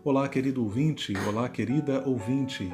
Olá, querido ouvinte, olá, querida ouvinte.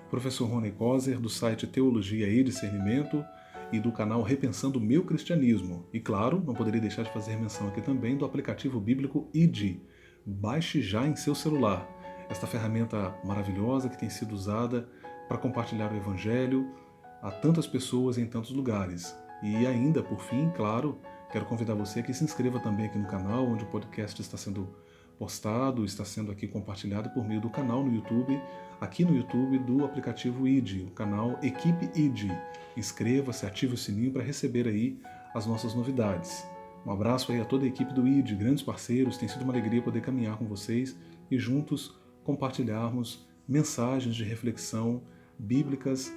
Professor Rony Coser, do site Teologia e Discernimento e do canal Repensando o Meu Cristianismo. E claro, não poderia deixar de fazer menção aqui também do aplicativo bíblico ID. Baixe já em seu celular esta ferramenta maravilhosa que tem sido usada para compartilhar o Evangelho a tantas pessoas em tantos lugares. E ainda, por fim, claro, quero convidar você a que se inscreva também aqui no canal, onde o podcast está sendo postado, está sendo aqui compartilhado por meio do canal no YouTube, aqui no YouTube do aplicativo ID, o canal Equipe ID. Inscreva-se, ative o sininho para receber aí as nossas novidades. Um abraço aí a toda a equipe do ID, grandes parceiros, tem sido uma alegria poder caminhar com vocês e juntos compartilharmos mensagens de reflexão bíblicas,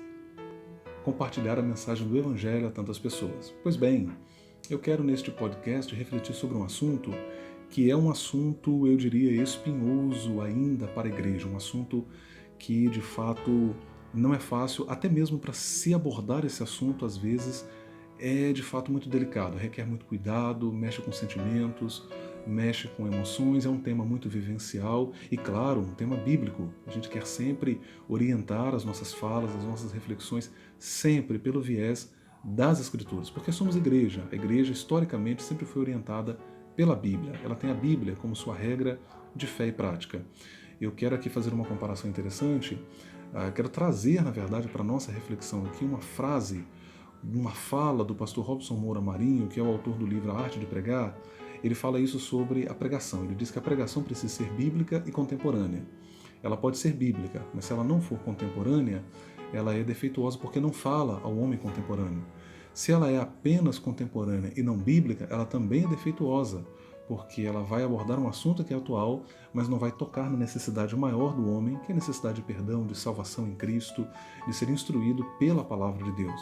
compartilhar a mensagem do Evangelho a tantas pessoas. Pois bem, eu quero neste podcast refletir sobre um assunto que é um assunto, eu diria, espinhoso ainda para a igreja, um assunto que de fato não é fácil, até mesmo para se abordar esse assunto, às vezes é de fato muito delicado, requer muito cuidado, mexe com sentimentos, mexe com emoções, é um tema muito vivencial e, claro, um tema bíblico. A gente quer sempre orientar as nossas falas, as nossas reflexões, sempre pelo viés das Escrituras, porque somos igreja. A igreja, historicamente, sempre foi orientada pela Bíblia. Ela tem a Bíblia como sua regra de fé e prática. Eu quero aqui fazer uma comparação interessante, quero trazer, na verdade, para a nossa reflexão aqui uma frase, uma fala do pastor Robson Moura Marinho, que é o autor do livro A Arte de Pregar. Ele fala isso sobre a pregação. Ele diz que a pregação precisa ser bíblica e contemporânea. Ela pode ser bíblica, mas se ela não for contemporânea, ela é defeituosa porque não fala ao homem contemporâneo. Se ela é apenas contemporânea e não bíblica, ela também é defeituosa, porque ela vai abordar um assunto que é atual, mas não vai tocar na necessidade maior do homem, que é a necessidade de perdão, de salvação em Cristo, de ser instruído pela palavra de Deus.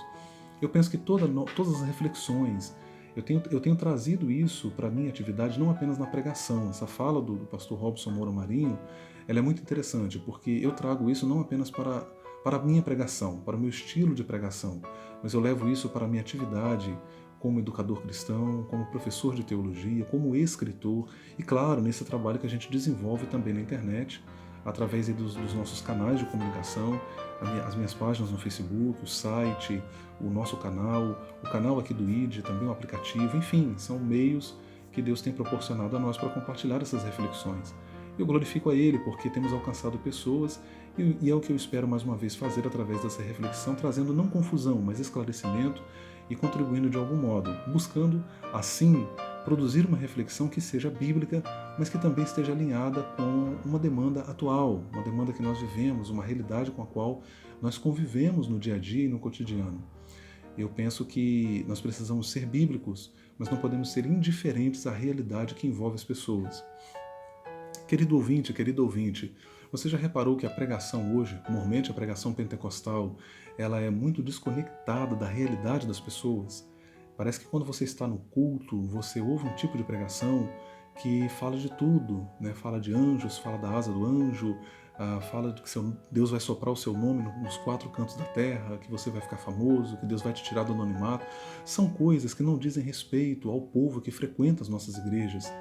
Eu penso que todas as reflexões, eu tenho trazido isso para a minha atividade, não apenas na pregação. Essa fala do pastor Robson Moura Marinho, ela é muito interessante, porque eu trago isso não apenas para a minha pregação, para o meu estilo de pregação, mas eu levo isso para a minha atividade como educador cristão, como professor de teologia, como escritor e, claro, nesse trabalho que a gente desenvolve também na internet, através dos nossos canais de comunicação, as minhas páginas no Facebook, o site, o nosso canal, o canal aqui do ID, também o aplicativo, enfim, são meios que Deus tem proporcionado a nós para compartilhar essas reflexões. Eu glorifico a Ele porque temos alcançado pessoas e é o que eu espero mais uma vez fazer através dessa reflexão, trazendo não confusão, mas esclarecimento e contribuindo de algum modo, buscando, assim, produzir uma reflexão que seja bíblica, mas que também esteja alinhada com uma demanda atual, uma demanda que nós vivemos, uma realidade com a qual nós convivemos no dia a dia e no cotidiano. Eu penso que nós precisamos ser bíblicos, mas não podemos ser indiferentes à realidade que envolve as pessoas. Querido ouvinte, você já reparou que a pregação hoje, normalmente a pregação pentecostal, ela é muito desconectada da realidade das pessoas? Parece que quando você está no culto, você ouve um tipo de pregação que fala de tudo, né? Fala de anjos, fala da asa do anjo, fala de que Deus vai soprar o seu nome nos quatro cantos da terra, que você vai ficar famoso, que Deus vai te tirar do anonimato. São coisas que não dizem respeito ao povo que frequenta as nossas igrejas,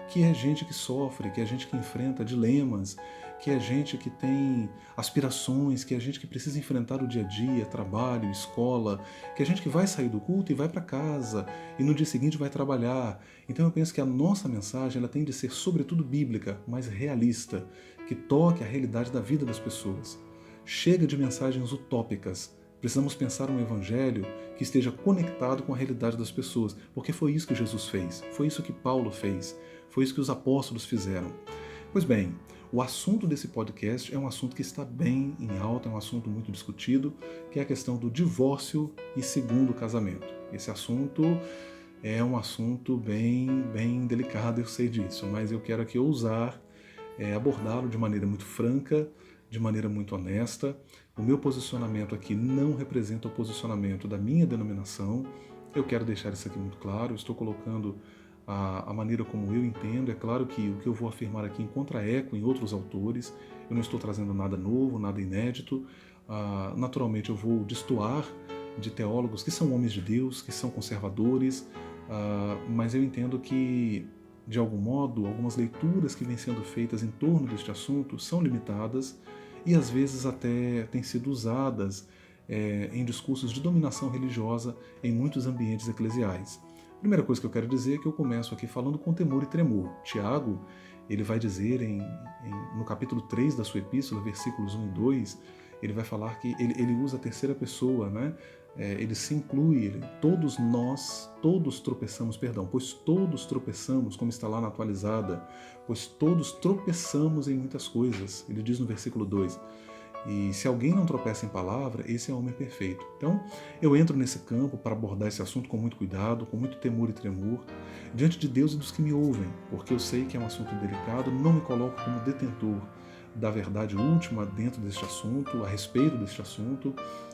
que é gente que sofre, que é gente que enfrenta dilemas, que é gente que tem aspirações, que é gente que precisa enfrentar o dia a dia, trabalho, escola, que é gente que vai sair do culto e vai para casa e no dia seguinte vai trabalhar. Então eu penso que a nossa mensagem ela tem de ser sobretudo bíblica, mas realista, que toque a realidade da vida das pessoas. Chega de mensagens utópicas. Precisamos pensar um evangelho que esteja conectado com a realidade das pessoas, porque foi isso que Jesus fez, foi isso que Paulo fez, foi isso que os apóstolos fizeram. Pois bem, o assunto desse podcast é um assunto que está bem em alta, é um assunto muito discutido, que é a questão do divórcio e segundo casamento. Esse assunto é um assunto bem delicado, eu sei disso, mas eu quero aqui ousar abordá-lo de maneira muito franca, de maneira muito honesta. O meu posicionamento aqui não representa o posicionamento da minha denominação. Eu quero deixar isso aqui muito claro. Eu estou colocando a maneira como eu entendo. É claro que o que eu vou afirmar aqui encontra eco em outros autores. Eu não estou trazendo nada novo, nada inédito. Naturalmente eu vou destoar de teólogos que são homens de Deus, que são conservadores, mas eu entendo que de algum modo, algumas leituras que vêm sendo feitas em torno deste assunto são limitadas e às vezes até têm sido usadas em discursos de dominação religiosa em muitos ambientes eclesiais. A primeira coisa que eu quero dizer é que eu começo aqui falando com temor e tremor. Tiago, ele vai dizer no capítulo 3 da sua epístola, versículos 1 e 2, ele vai falar que ele usa a terceira pessoa, né? Ele se inclui, todos tropeçamos, pois todos tropeçamos, como está lá na atualizada, pois todos tropeçamos em muitas coisas, ele diz no versículo 2. E se alguém não tropeça em palavra, esse é o homem perfeito. Então, eu entro nesse campo para abordar esse assunto com muito cuidado, com muito temor e tremor, diante de Deus e dos que me ouvem, porque eu sei que é um assunto delicado, não me coloco como detentor da verdade última dentro deste assunto, a respeito deste assunto.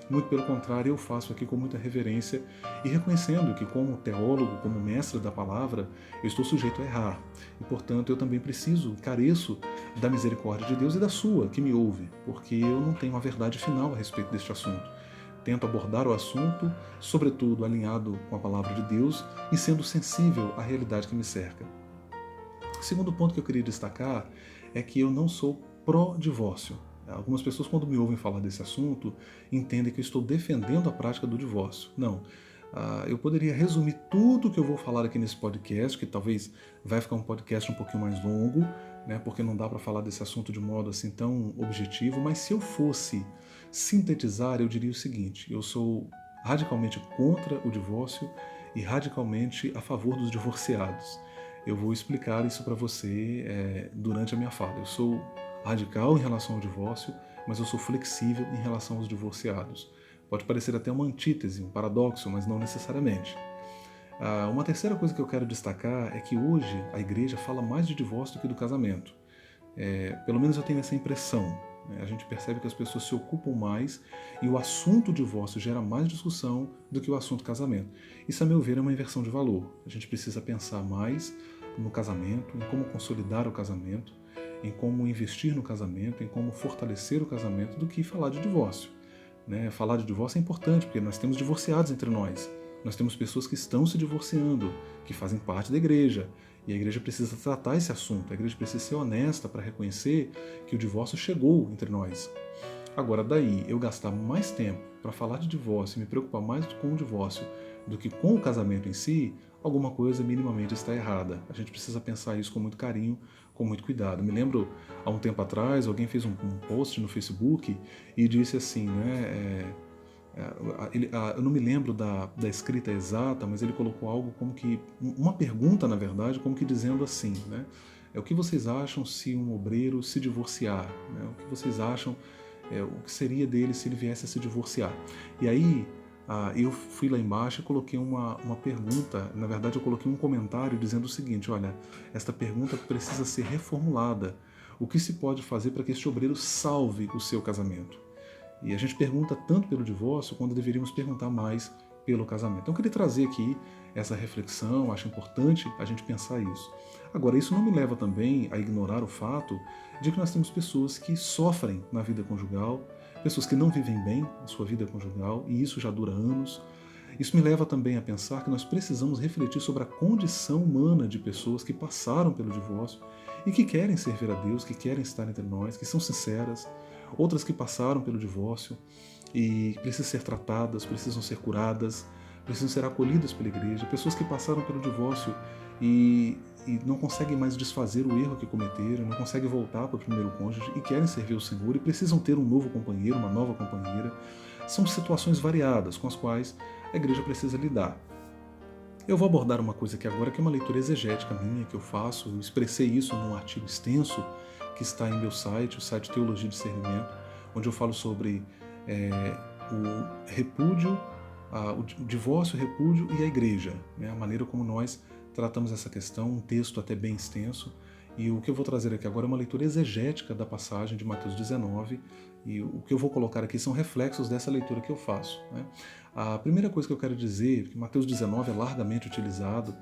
Muito pelo contrário, eu faço aqui com muita reverência e reconhecendo que, como teólogo, como mestre da palavra, eu estou sujeito a errar. E, portanto, eu também careço da misericórdia de Deus e da sua, que me ouve, porque eu não tenho a verdade final a respeito deste assunto. Tento abordar o assunto, sobretudo alinhado com a palavra de Deus e sendo sensível à realidade que me cerca. O segundo ponto que eu queria destacar é que eu não sou pró-divórcio. Algumas pessoas, quando me ouvem falar desse assunto, entendem que eu estou defendendo a prática do divórcio. Não. Eu poderia resumir tudo que eu vou falar aqui nesse podcast, que talvez vai ficar um podcast um pouquinho mais longo, né, porque não dá para falar desse assunto de modo assim tão objetivo, mas se eu fosse sintetizar, eu diria o seguinte: eu sou radicalmente contra o divórcio e radicalmente a favor dos divorciados. Eu vou explicar isso para você durante a minha fala. Eu sou radical em relação ao divórcio, mas eu sou flexível em relação aos divorciados. Pode parecer até uma antítese, um paradoxo, mas não necessariamente. Uma terceira coisa que eu quero destacar é que hoje a igreja fala mais de divórcio do que do casamento. Pelo menos eu tenho essa impressão. A gente percebe que as pessoas se ocupam mais e o assunto divórcio gera mais discussão do que o assunto casamento. Isso, a meu ver, é uma inversão de valor. A gente precisa pensar mais no casamento, em como consolidar o casamento, em como investir no casamento, em como fortalecer o casamento, do que falar de divórcio. Falar de divórcio é importante, porque nós temos divorciados entre nós. Nós temos pessoas que estão se divorciando, que fazem parte da igreja. E a igreja precisa tratar esse assunto, a igreja precisa ser honesta para reconhecer que o divórcio chegou entre nós. Agora, daí eu gastar mais tempo para falar de divórcio e me preocupar mais com o divórcio do que com o casamento em si, alguma coisa minimamente está errada. A gente precisa pensar isso com muito carinho, com muito cuidado. Me lembro, há um tempo atrás, alguém fez um post no Facebook e disse assim, eu não me lembro da escrita exata, mas ele colocou algo como que, uma pergunta na verdade, como que dizendo assim, o que vocês acham se um obreiro se divorciar? O que vocês acham, o que seria dele se ele viesse a se divorciar? E aí eu fui lá embaixo e coloquei uma pergunta, na verdade eu coloquei um comentário dizendo o seguinte: olha, esta pergunta precisa ser reformulada. O que se pode fazer para que este obreiro salve o seu casamento? E a gente pergunta tanto pelo divórcio quando deveríamos perguntar mais pelo casamento. Então eu queria trazer aqui essa reflexão, acho importante a gente pensar isso. Agora, isso não me leva também a ignorar o fato de que nós temos pessoas que sofrem na vida conjugal, pessoas que não vivem bem a sua vida conjugal, e isso já dura anos. Isso me leva também a pensar que nós precisamos refletir sobre a condição humana de pessoas que passaram pelo divórcio e que querem servir a Deus, que querem estar entre nós, que são sinceras, outras que passaram pelo divórcio e precisam ser tratadas, precisam ser curadas, precisam ser acolhidas pela igreja, pessoas que passaram pelo divórcio e não conseguem mais desfazer o erro que cometeram, não conseguem voltar para o primeiro cônjuge e querem servir o Senhor e precisam ter um novo companheiro, uma nova companheira. São situações variadas com as quais a igreja precisa lidar. Eu vou abordar uma coisa aqui agora que é uma leitura exegética minha que eu faço, eu expressei isso num artigo extenso que está em meu site, o site Teologia e Discernimento, onde eu falo sobre o repúdio, o divórcio, o repúdio e a igreja, a maneira como nós tratamos essa questão, um texto até bem extenso. E o que eu vou trazer aqui agora é uma leitura exegética da passagem de Mateus 19, e o que eu vou colocar aqui são reflexos dessa leitura que eu faço. A primeira coisa que eu quero dizer é que Mateus 19 é largamente utilizado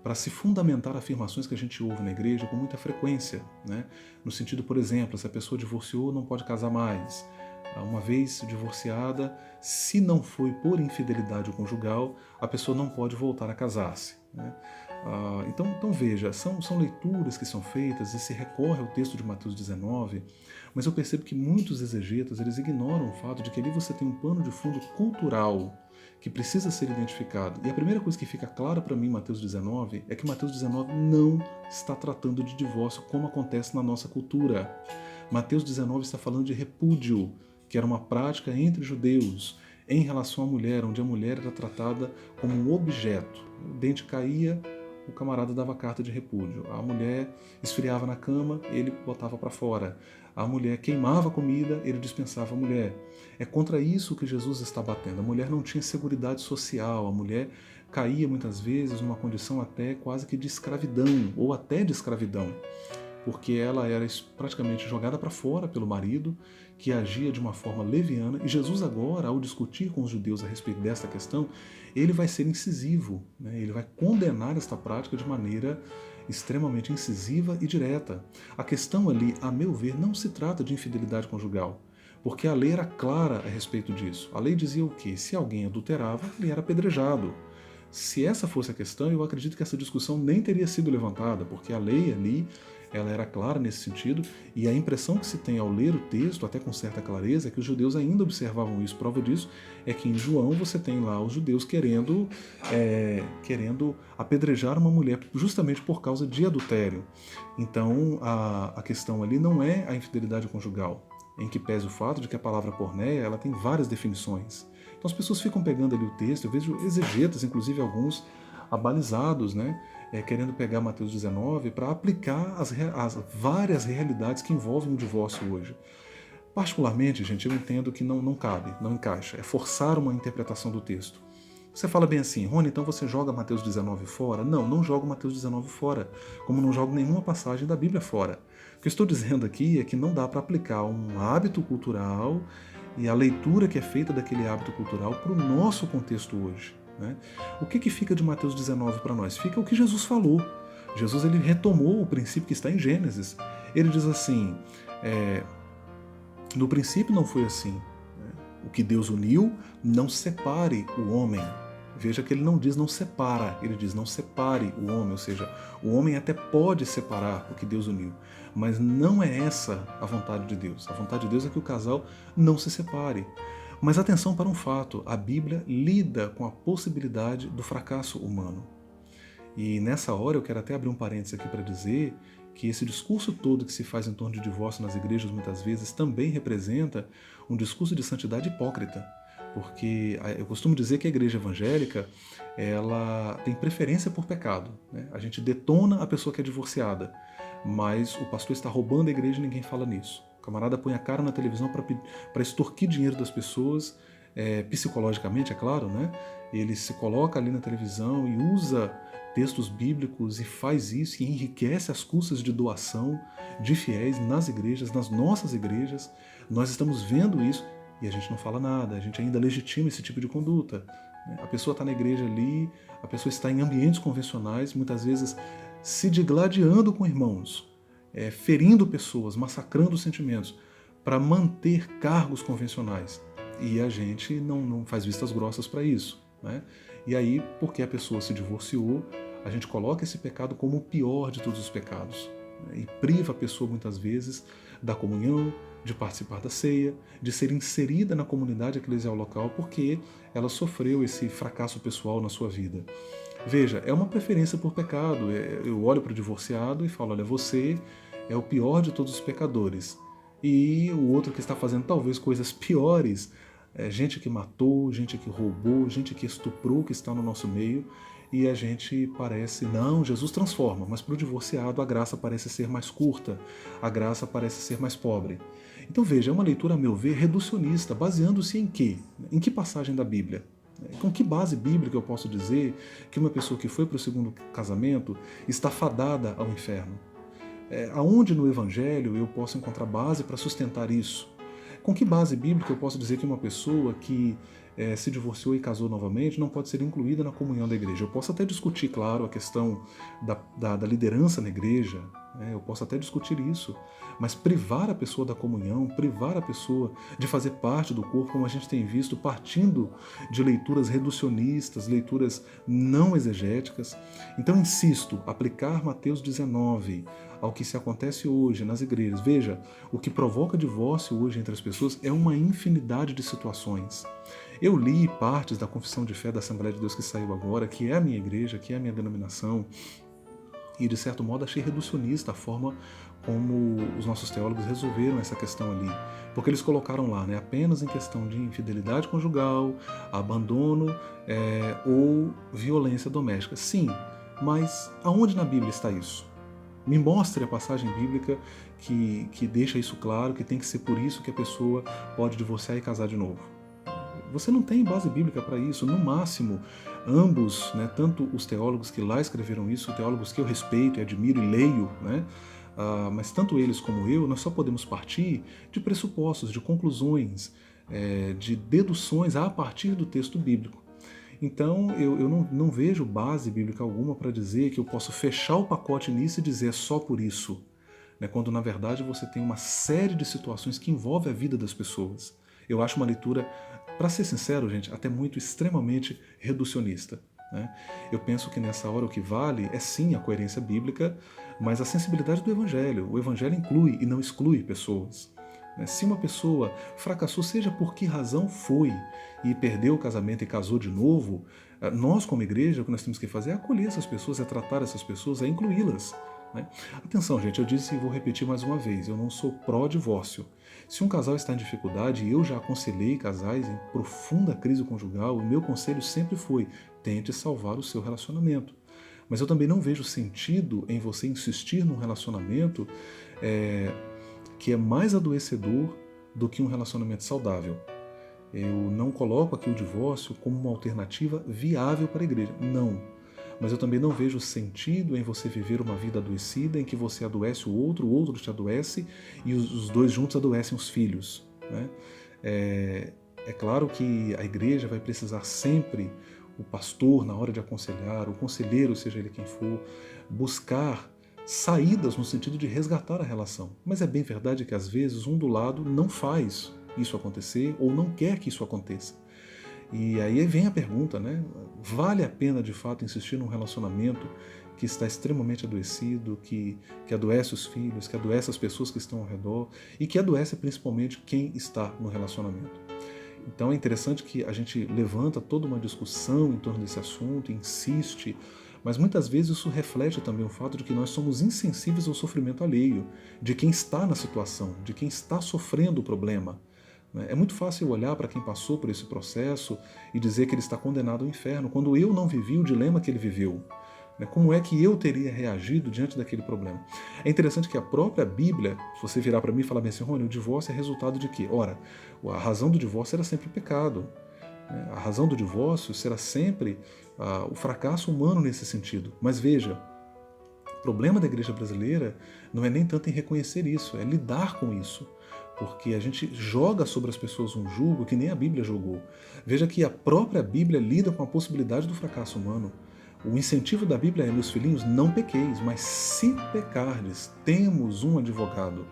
para se fundamentar afirmações que a gente ouve na igreja com muita frequência, no sentido, por exemplo, se a pessoa divorciou, não pode casar mais. Uma vez divorciada, se não foi por infidelidade conjugal, a pessoa não pode voltar a casar-se. Então veja, são leituras que são feitas e se recorre ao texto de Mateus 19, mas eu percebo que muitos exegetas eles ignoram o fato de que ali você tem um pano de fundo cultural que precisa ser identificado. E a primeira coisa que fica clara para mim em Mateus 19 é que Mateus 19 não está tratando de divórcio como acontece na nossa cultura. Mateus 19 está falando de repúdio, que era uma prática entre judeus em relação à mulher, onde a mulher era tratada como um objeto. O dente caía, o camarada dava carta de repúdio. A mulher esfriava na cama, ele botava para fora. A mulher queimava a comida, ele dispensava a mulher. É contra isso que Jesus está batendo. A mulher não tinha seguridade social, a mulher caía muitas vezes numa condição até quase que de escravidão, ou até de escravidão, porque ela era praticamente jogada para fora pelo marido, que agia de uma forma leviana. E Jesus agora, ao discutir com os judeus a respeito desta questão, ele vai ser incisivo, né? Ele vai condenar esta prática de maneira extremamente incisiva e direta. A questão ali, a meu ver, não se trata de infidelidade conjugal, porque a lei era clara a respeito disso. A lei dizia o quê? Se alguém adulterava, ele era apedrejado. Se essa fosse a questão, eu acredito que essa discussão nem teria sido levantada, porque a lei ali ela era clara nesse sentido, e a impressão que se tem ao ler o texto, até com certa clareza, é que os judeus ainda observavam isso. Prova disso é que em João você tem lá os judeus querendo apedrejar uma mulher justamente por causa de adultério. Então a questão ali não é a infidelidade conjugal, em que pese o fato de que a palavra porneia ela tem várias definições. Então as pessoas ficam pegando ali o texto, eu vejo exegetas, inclusive alguns abalizados, né, querendo pegar Mateus 19 para aplicar as várias realidades que envolvem o divórcio hoje. Particularmente, gente, eu entendo que não cabe, não encaixa. É forçar uma interpretação do texto. Você fala bem assim, Rony, então você joga Mateus 19 fora? Não, não jogo Mateus 19 fora, como não jogo nenhuma passagem da Bíblia fora. O que eu estou dizendo aqui é que não dá para aplicar um hábito cultural e a leitura que é feita daquele hábito cultural para o nosso contexto hoje. Né? O que fica de Mateus 19 para nós? Fica o que Jesus falou. Jesus ele retomou o princípio que está em Gênesis. Ele diz assim, no princípio não foi assim. Né? O que Deus uniu, não separe o homem. Veja que ele não diz não separa, ele diz não separe o homem, ou seja, o homem até pode separar o que Deus uniu, mas não é essa a vontade de Deus. A vontade de Deus é que o casal não se separe. Mas atenção para um fato, a Bíblia lida com a possibilidade do fracasso humano. E nessa hora eu quero até abrir um parênteses aqui para dizer que esse discurso todo que se faz em torno de divórcio nas igrejas muitas vezes também representa um discurso de santidade hipócrita. Porque eu costumo dizer que a igreja evangélica ela tem preferência por pecado. Né? A gente detona a pessoa que é divorciada, mas o pastor está roubando a igreja e ninguém fala nisso. O camarada põe a cara na televisão para extorquir dinheiro das pessoas, psicologicamente, é claro, né? Ele se coloca ali na televisão e usa textos bíblicos e faz isso e enriquece as custas de doação de fiéis nas igrejas, nas nossas igrejas. Nós estamos vendo isso e a gente não fala nada, a gente ainda legitima esse tipo de conduta. A pessoa está na igreja ali, a pessoa está em ambientes convencionais, muitas vezes se digladiando com irmãos, ferindo pessoas, massacrando sentimentos, para manter cargos convencionais. E a gente não faz vistas grossas para isso. Né? E aí, porque a pessoa se divorciou, a gente coloca esse pecado como o pior de todos os pecados. Né? E priva a pessoa, muitas vezes, da comunhão, de participar da ceia, de ser inserida na comunidade eclesial local, porque ela sofreu esse fracasso pessoal na sua vida. Veja, é uma preferência por pecado. Eu olho para o divorciado e falo, olha, você é o pior de todos os pecadores. E o outro que está fazendo talvez coisas piores, gente que matou, gente que roubou, gente que estuprou, que está no nosso meio, e a gente parece, não, Jesus transforma, mas para o divorciado a graça parece ser mais curta, a graça parece ser mais pobre. Então veja, é uma leitura, a meu ver, reducionista, baseando-se em quê? Em que passagem da Bíblia? Com que base bíblica eu posso dizer que uma pessoa que foi para o segundo casamento está fadada ao inferno? Aonde no Evangelho eu posso encontrar base para sustentar isso? Com que base bíblica eu posso dizer que uma pessoa que se divorciou e casou novamente não pode ser incluída na comunhão da igreja? Eu posso até discutir, claro, a questão da liderança na igreja, Eu posso até discutir isso, mas privar a pessoa da comunhão, privar a pessoa de fazer parte do corpo, como a gente tem visto, partindo de leituras reducionistas, leituras não exegéticas. Então, insisto, aplicar Mateus 19 ao que se acontece hoje nas igrejas. Veja, o que provoca divórcio hoje entre as pessoas é uma infinidade de situações. Eu li partes da Confissão de Fé da Assembleia de Deus que saiu agora, que é a minha igreja, que é a minha denominação, e de certo modo achei reducionista a forma como os nossos teólogos resolveram essa questão ali, porque eles colocaram lá, apenas em questão de infidelidade conjugal, abandono ou violência doméstica. Sim, mas aonde na Bíblia está isso? Me mostre a passagem bíblica que deixa isso claro, que tem que ser por isso que a pessoa pode divorciar e casar de novo. Você não tem base bíblica para isso. No máximo, ambos, tanto os teólogos que lá escreveram isso, teólogos que eu respeito e admiro e leio, mas tanto eles como eu, nós só podemos partir de pressupostos, de conclusões, de deduções a partir do texto bíblico. Então, eu não vejo base bíblica alguma para dizer que eu posso fechar o pacote nisso e dizer só por isso, quando na verdade você tem uma série de situações que envolvem a vida das pessoas. Eu acho uma leitura, para ser sincero, gente, até muito extremamente reducionista. Eu penso que nessa hora o que vale é sim a coerência bíblica, mas a sensibilidade do Evangelho. O Evangelho inclui e não exclui pessoas. Se uma pessoa fracassou, seja por que razão foi, e perdeu o casamento e casou de novo, nós como igreja, o que nós temos que fazer é acolher essas pessoas, é tratar essas pessoas, é incluí-las. Atenção, gente, eu disse e vou repetir mais uma vez, eu não sou pró-divórcio. Se um casal está em dificuldade, eu já aconselhei casais em profunda crise conjugal, o meu conselho sempre foi, tente salvar o seu relacionamento. Mas eu também não vejo sentido em você insistir num relacionamento que é mais adoecedor do que um relacionamento saudável. Eu não coloco aqui o divórcio como uma alternativa viável para a igreja. Não. Mas eu também não vejo sentido em você viver uma vida adoecida, em que você adoece o outro te adoece e os dois juntos adoecem os filhos. É claro que a igreja vai precisar sempre, o pastor, na hora de aconselhar, o conselheiro, seja ele quem for, buscar saídas no sentido de resgatar a relação. Mas é bem verdade que às vezes um do lado não faz isso acontecer ou não quer que isso aconteça. E aí vem a pergunta, vale a pena de fato insistir num relacionamento que está extremamente adoecido, que adoece os filhos, que adoece as pessoas que estão ao redor e que adoece principalmente quem está no relacionamento? Então é interessante que a gente levanta toda uma discussão em torno desse assunto, insiste, mas muitas vezes isso reflete também o fato de que nós somos insensíveis ao sofrimento alheio, de quem está na situação, de quem está sofrendo o problema. É muito fácil eu olhar para quem passou por esse processo e dizer que ele está condenado ao inferno, quando eu não vivi o dilema que ele viveu. Como é que eu teria reagido diante daquele problema? É interessante que a própria Bíblia, se você virar para mim e falar bem assim, Rony, o divórcio é resultado de quê? Ora, a razão do divórcio era sempre o pecado. A razão do divórcio será sempre o fracasso humano nesse sentido. Mas veja, o problema da igreja brasileira não é nem tanto em reconhecer isso, é lidar com isso. Porque a gente joga sobre as pessoas um jugo que nem a Bíblia jogou. Veja que a própria Bíblia lida com a possibilidade do fracasso humano. O incentivo da Bíblia é, meus filhinhos, não pequeis, mas se pecardes, temos um advogado.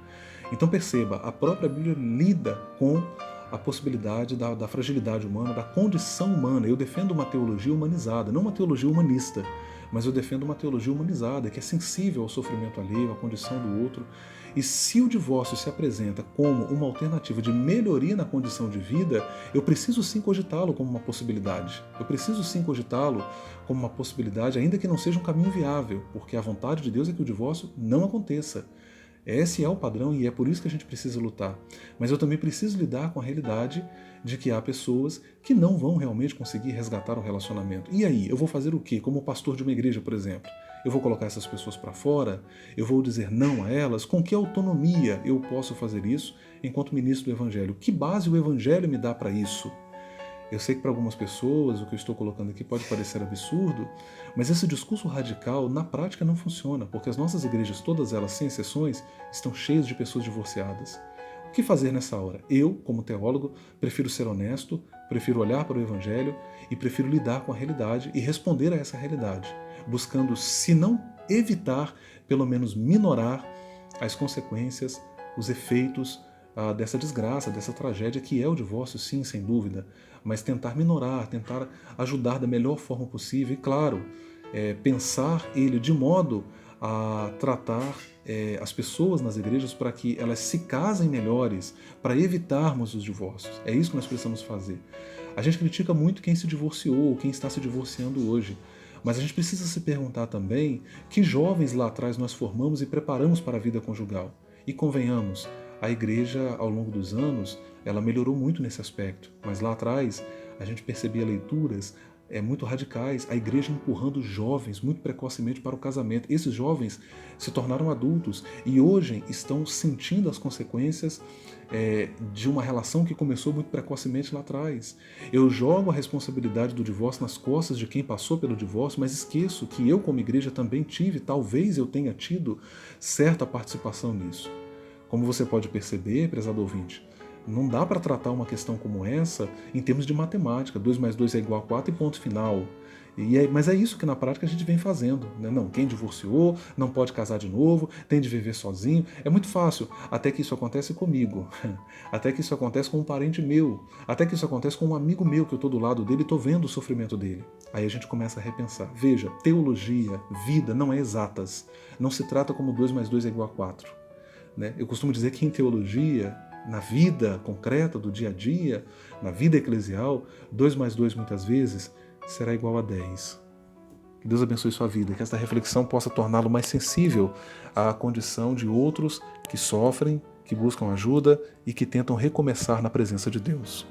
Então perceba, a própria Bíblia lida com a possibilidade da fragilidade humana, da condição humana. Eu defendo uma teologia humanizada, não uma teologia humanista, mas eu defendo uma teologia humanizada, que é sensível ao sofrimento alheio, à condição do outro. E se o divórcio se apresenta como uma alternativa de melhoria na condição de vida, eu preciso sim cogitá-lo como uma possibilidade. Eu preciso sim cogitá-lo como uma possibilidade, ainda que não seja um caminho viável, porque a vontade de Deus é que o divórcio não aconteça. Esse é o padrão e é por isso que a gente precisa lutar. Mas eu também preciso lidar com a realidade de que há pessoas que não vão realmente conseguir resgatar o relacionamento. E aí, eu vou fazer o quê? Como pastor de uma igreja, por exemplo. Eu vou colocar essas pessoas para fora? Eu vou dizer não a elas? Com que autonomia eu posso fazer isso enquanto ministro do Evangelho? Que base o Evangelho me dá para isso? Eu sei que para algumas pessoas o que eu estou colocando aqui pode parecer absurdo, mas esse discurso radical na prática não funciona, porque as nossas igrejas, todas elas sem exceções, estão cheias de pessoas divorciadas. O que fazer nessa hora? Eu, como teólogo, prefiro ser honesto, prefiro olhar para o Evangelho e prefiro lidar com a realidade e responder a essa realidade. buscando, se não evitar, pelo menos minorar as consequências, os efeitos dessa desgraça, dessa tragédia que é o divórcio, sim, sem dúvida, mas tentar minorar, tentar ajudar da melhor forma possível e, claro, pensar ele de modo a tratar as pessoas nas igrejas para que elas se casem melhores, para evitarmos os divórcios. É isso que nós precisamos fazer. A gente critica muito quem se divorciou, quem está se divorciando hoje, mas a gente precisa se perguntar também que jovens lá atrás nós formamos e preparamos para a vida conjugal. E convenhamos, a igreja, ao longo dos anos, ela melhorou muito nesse aspecto, mas lá atrás a gente percebia leituras muito radicais, a igreja empurrando jovens muito precocemente para o casamento. Esses jovens se tornaram adultos e hoje estão sentindo as consequências de uma relação que começou muito precocemente lá atrás. Eu jogo a responsabilidade do divórcio nas costas de quem passou pelo divórcio, mas esqueço que eu, como igreja, também tive, talvez eu tenha tido certa participação nisso. Como você pode perceber, prezado ouvinte, não dá para tratar uma questão como essa em termos de matemática, 2 mais 2 é igual a 4 e ponto final. Mas é isso que na prática a gente vem fazendo. Né? Não, quem divorciou não pode casar de novo, tem de viver sozinho. É muito fácil, até que isso acontece comigo, até que isso acontece com um parente meu, até que isso acontece com um amigo meu que eu estou do lado dele e estou vendo o sofrimento dele. Aí a gente começa a repensar. Veja, teologia, vida não é exatas. Não se trata como 2 mais 2 é igual a 4. Né? Eu costumo dizer que em teologia, na vida concreta do dia a dia, na vida eclesial, 2 mais 2 muitas vezes será igual a 10. Que Deus abençoe sua vida, que esta reflexão possa torná-lo mais sensível à condição de outros que sofrem, que buscam ajuda e que tentam recomeçar na presença de Deus.